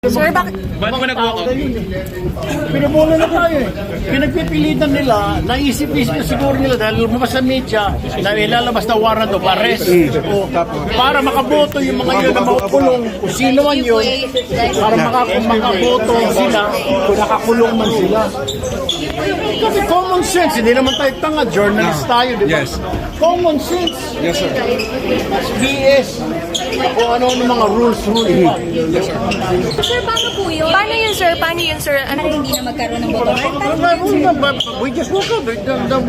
Sir, bakit? Ba't mo nag-walk out? Pinabula na tayo eh. Pinagpipilitan nila, naisip-isip siguro nila dahil lumabas sa media na ilalabas na warrant of arrest. O, para makaboto yung mga yun na makukulong, kung sino man yun, para makaboto sila, kung nakakulong man sila. Kasi common sense, hindi naman tayo tanga, journalist tayo, di ba? Yes. Common sense. Yes, sir. BS. O ano mga rules. Sir, paano po yun? Paano yun, sir? Paano yun, sir? Ano hindi na magkaroon ng boto? We just woke up. No,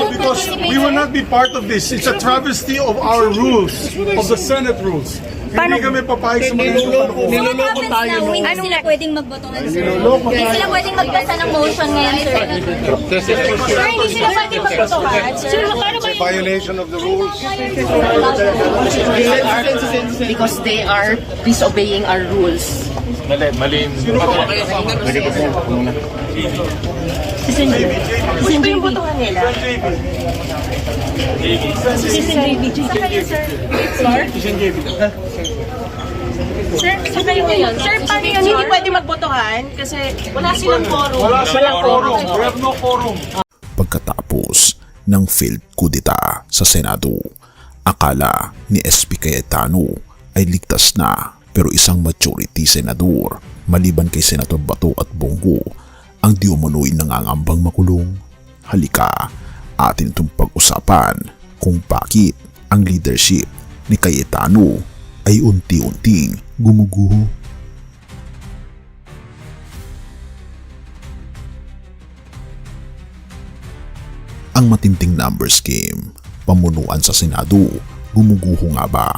because we will not be part of this. It's a travesty of our rules, of the Senate rules. Hindi kami papayag sa mga Niloloko tayo. Ano Hindi sila pwedeng magboto ngayon, sir. Niloloko Hindi tayo. sila pwedeng magbasa ng motion ngayon, sir. Sir, hindi sila pwede magbotohan. Sir, paano ba yun? violation of the rules. Because they are disobeying our rules. Sino ba yung botohan nila? Sir, sa kayo ngayon. Sir, paano yun? Hindi pwede magbotohan kasi wala silang quorum. Wala silang quorum. We have no quorum. Pagkatapos ng failed kudeta sa Senado, akala ni SP Cayetano ay ligtas na, pero isang majority senador maliban kay Senator Bato at Bongo ang di umano'y nangangambang makulong. Halika, atin itong pag-usapan kung bakit ang leadership ni Cayetano ay unti-unting gumuguho. Ang matinding numbers game, pamunuan sa Senado, gumuguho nga ba?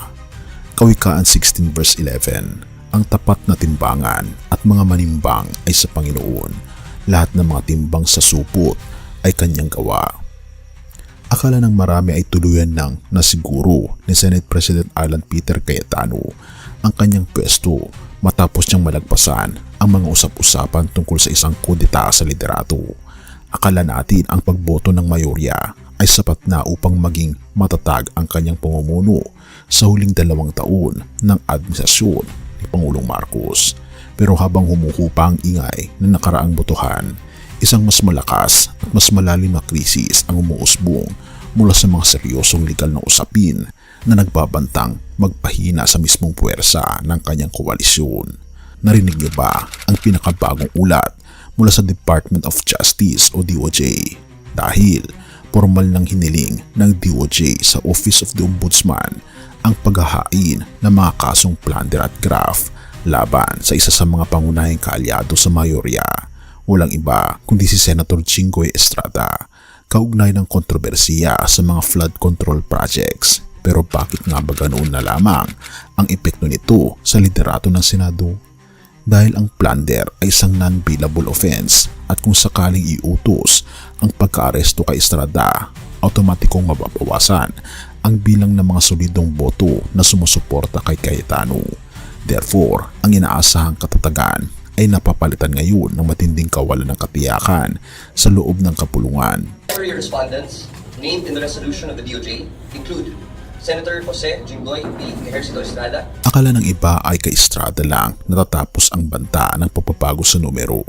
Kawikaan 16 verse 11, ang tapat na timbangan at mga manimbang ay sa Panginoon. Lahat ng mga timbang sa supot ay kanyang gawa. Akala ng marami ay tuluyan ng nasiguro ni Senate President Alan Peter Cayetano ang kanyang pwesto matapos niyang malagpasan ang mga usap-usapan tungkol sa isang kudeta sa liderato. Akala natin ang pagboto ng mayorya ay sapat na upang maging matatag ang kanyang pamumuno sa huling 2 taon ng administrasyon ni Pangulong Marcos. Pero habang humuhupa ang ingay ng nakaraang botohan, isang mas malakas at mas malalim na krisis ang umuusbong mula sa mga seryosong legal na usapin na nagbabantang magpahina sa mismong puwersa ng kanyang koalisyon. Narinig niyo ba ang pinakabagong ulat mula sa Department of Justice o DOJ? Dahil formal ng hiniling ng DOJ sa Office of the Ombudsman ang paghahain ng mga kasong plunder at graft laban sa isa sa mga pangunahing kaalyado sa mayorya. Walang iba kundi si Senator Jinggoy Estrada, kaugnay ng kontrobersiya sa mga flood control projects. Pero bakit nga ba ganoon na lamang ang epekto nito sa liderato ng Senado? Dahil ang plunder ay isang non-bailable offense at kung sakaling iutos ang pagka-aresto kay Estrada, automatikong mababawasan ang bilang ng mga solidong boto na sumusuporta kay Cayetano. Therefore, ang inaasahang katatagan ay napapalitan ngayon ng matinding kawalan ng katiyakan sa loob ng kapulungan. Area respondents named in the resolution of the DOJ include Senator Jose Jinggoy P. Ejercito Estrada. Akala ng iba ay kay Estrada lang natatapos ang banta ng pagbabago sa numero.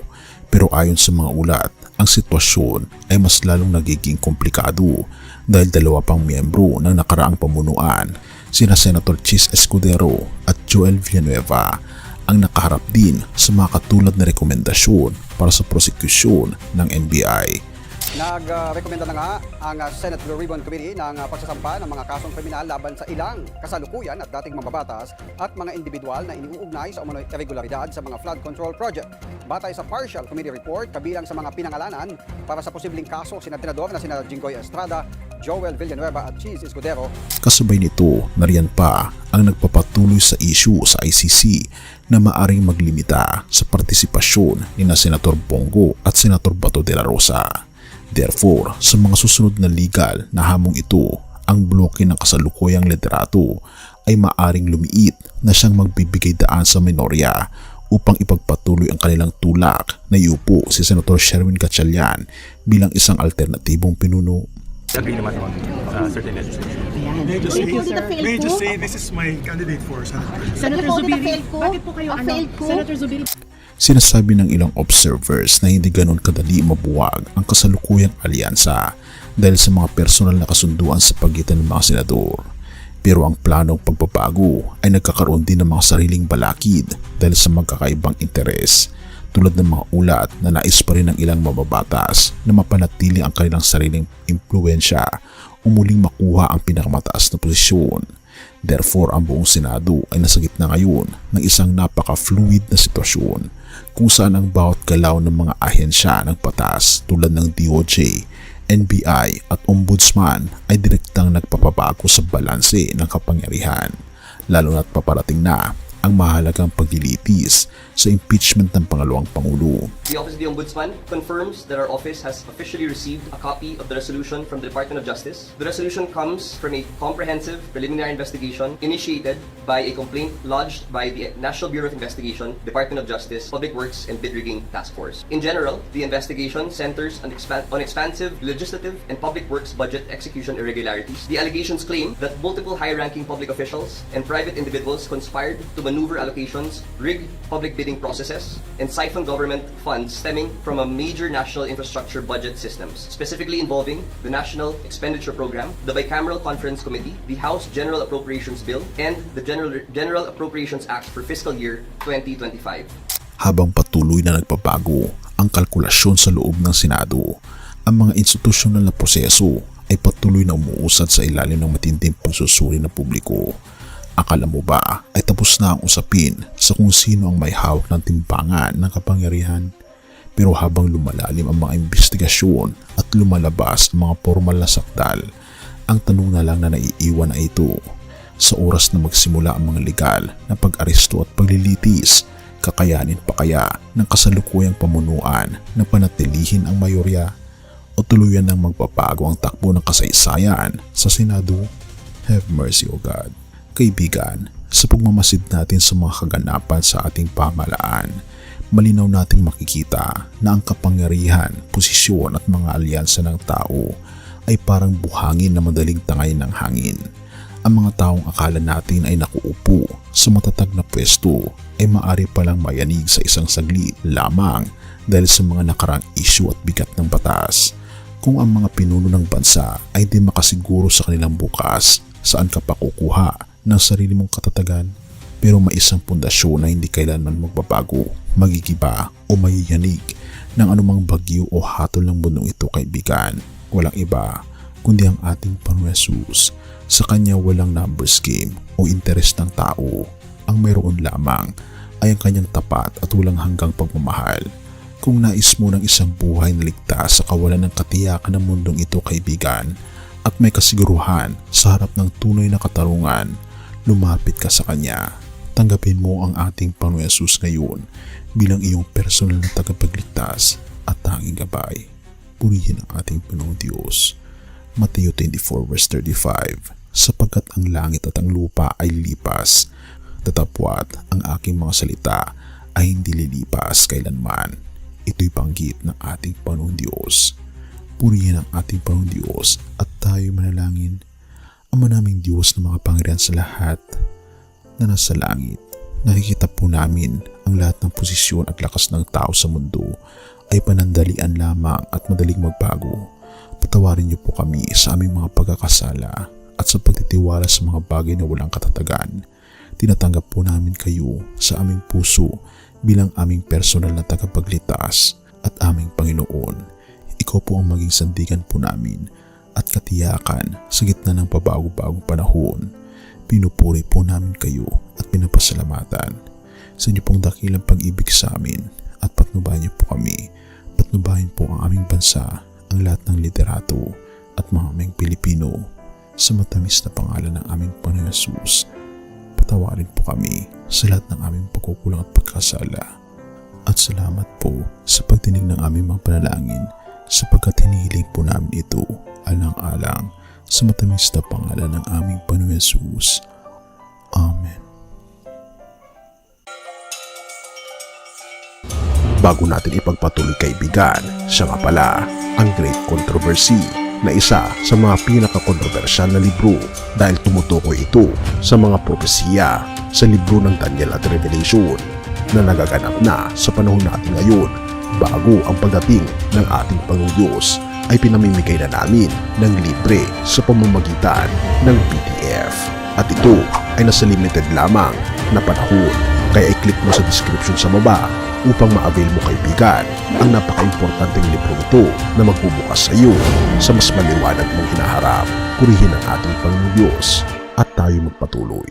Pero ayon sa mga ulat, ang sitwasyon ay mas lalong nagiging komplikado dahil 2 pang miyembro ng nakaraang pamunuan, sina Senator Chis Escudero at Joel Villanueva, ang nakaharap din sa mga katulad na rekomendasyon para sa prosekusyon ng NBI. Nagrekomenda na nga ang Senate Blue Ribbon Committee ng pagsasampa ng mga kasong kriminal laban sa ilang kasalukuyan at dating mababatas at mga individual na iniuugnay sa umano'y irregularidad sa mga flood control project. Batay sa partial committee report, kabilang sa mga pinangalanan para sa posibleng kaso sina Tinador na sina Jinggoy Estrada, Joel Villanueva at Chis Escudero. Kasabay nito, nariyan pa ang nagpapatuloy sa issue sa ICC na maaring maglimita sa partisipasyon ni na Senator Bongo at Senator Bato de la Rosa. Therefore, sa mga susunod na legal na hamong ito, ang bloke ng kasalukuyang liderato ay maaring lumiit na siyang magbibigay daan sa minorya upang ipagpatuloy ang kanilang tulak na iupo si Senator Sherwin Gatchalian bilang isang alternatibong pinuno. agree naman on certain legislation. May I just say this is my candidate for Senate President. Senator Zubiri, bakit po kayo Senator Zubiri? Sinasabi ng ilang observers na hindi ganoon kadali mabuwag ang kasalukuyang alyansa dahil sa mga personal na kasunduan sa pagitan ng mga senador. Pero ang planong pagbabago ay nagkakaroon din ng mga sariling balakid dahil sa magkakaibang interes, tulad ng mga ulat na nais pa rin ng ilang mababatas na mapanatili ang kanilang sariling impluensya o muling makuha ang pinakamataas na posisyon. Therefore, ang buong Senado ay nasa gitna ngayon ng isang napaka-fluid na sitwasyon kung saan ang bawat galaw ng mga ahensya ng batas tulad ng DOJ, NBI at Ombudsman ay direktang nagpapabago sa balanse ng kapangyarihan, lalo na't paparating na ang mahalagang paglilitis sa impeachment ng pangalawang Pangulo. The Office of the Ombudsman confirms that our office has officially received a copy of the resolution from the Department of Justice. The resolution comes from a comprehensive preliminary investigation initiated by a complaint lodged by the National Bureau of Investigation, Department of Justice, Public Works, and Bid Rigging Task Force. In general, the investigation centers on expansive legislative and public works budget execution irregularities. The allegations claim that multiple high-ranking public officials and private individuals conspired to maneuver allocations, rig public bidding processes, and siphon government funds stemming from a major national infrastructure budget systems, specifically involving the National Expenditure Program, the Bicameral Conference Committee, the House General Appropriations Bill, and the General Appropriations Act for fiscal year 2025. Habang patuloy na nagbabago ang kalkulasyon sa loob ng Senado, ang mga institusyonal na proseso ay patuloy na umuusad sa ilalim ng matinding pagsusuri ng publiko. Akala mo ba ay tapos na ang usapin sa kung sino ang may hawak ng timbangan ng kapangyarihan? Pero habang lumalalim ang mga investigasyon at lumalabas ang mga formal na sakdal, ang tanong na lang na naiiwan ay ito: sa oras na magsimula ang mga legal na pag-aresto at paglilitis, kakayanin pa kaya ng kasalukuyang pamunuan na panatilihin ang mayorya o tuluyan ng magbabago ang takbo ng kasaysayan sa Senado? Have mercy, O God. Kaibigan, sa pagmamasid natin sa mga kaganapan sa ating pamahalaan, malinaw nating makikita na ang kapangyarihan, posisyon at mga alyansa ng tao ay parang buhangin na madaling tangay ng hangin. Ang mga taong akala natin ay nakuupo sa matatag na pwesto ay maaari palang mayanig sa isang saglit lamang dahil sa mga nakarang isyu at bigat ng batas. Kung ang mga pinuno ng bansa ay di makasiguro sa kanilang bukas, saan ka pa kukuha ng sarili mong katatagan? Pero may isang pundasyon na hindi kailanman magbabago, magigiba o mayiyanig ng anumang bagyo o hatol ng mundong ito, kaibigan. Walang iba kundi ang ating Panginoong Hesus. Sa kanya walang numbers game o interes ng tao. Ang mayroon lamang ay ang kanyang tapat at walang hanggang pagmamahal. Kung nais mo ng isang buhay na ligtas sa kawalan ng katiyakan ng mundong ito, kaibigan, at may kasiguruhan sa harap ng tunay na katarungan, lumapit ka sa Kanya. Tanggapin mo ang ating Panginoong Hesus ngayon bilang iyong personal na tagapagligtas at tanging gabay. Purihin ang ating Panginoong Diyos. Mateo 24 verse 35, sapagkat ang langit at ang lupa ay lilipas, tatapwat ang aking mga salita ay hindi lilipas kailanman. Ito'y banggit ng ating Panginoong Diyos. Purihin ang ating Panginoong Diyos at tayo manalangin. Ama naming Diyos na makapangyarihan sa lahat na nasa langit, nakikita po namin ang lahat ng posisyon at lakas ng tao sa mundo ay panandalian lamang at madaling magbago. Patawarin niyo po kami sa aming mga pagkakasala at sa pagtitiwala sa mga bagay na walang katatagan. Tinatanggap po namin kayo sa aming puso bilang aming personal na tagapagligtas at aming Panginoon. Ikaw po ang maging sandigan po namin at katiyakan sa gitna ng pabago-bagong panahon. Pinupuri po namin kayo at pinapasalamatan sa inyo pong dakilang pag-ibig sa amin at patnubayan niyo po kami. Patnubayan po ang aming bansa, ang lahat ng liderato at mga aming Pilipino sa matamis na pangalan ng aming Panginoon Hesus. Patawarin po kami sa lahat ng aming pagkukulang at pagkasala. At salamat po sa pagdinig ng aming mga panalangin, sapagkat hinihiling po namin ito alang-alang sa matamis na pangalan ng aming Panginoon Hesus. Amen. Bago natin ipagpatuloy, kaibigan, siya nga pala ang Great Controversy na isa sa mga pinakakontrobersyal na libro dahil tumutukoy ito sa mga propesiya sa libro ng Daniel at Revelation na nagaganap na sa panahon natin ngayon bago ang pagdating ng ating Panginoong Diyos ay pinamimigay na namin ng libre sa pamamagitan ng PDF. At ito ay nasa limited lamang na panahon kaya i-click mo sa description sa baba upang ma-avail mo kaibigan ang napaka-importanteng libro ito na magbubukas sa iyo sa mas maliwanag mong hinaharap. Purihin ang ating Panginoong Diyos at tayo magpatuloy.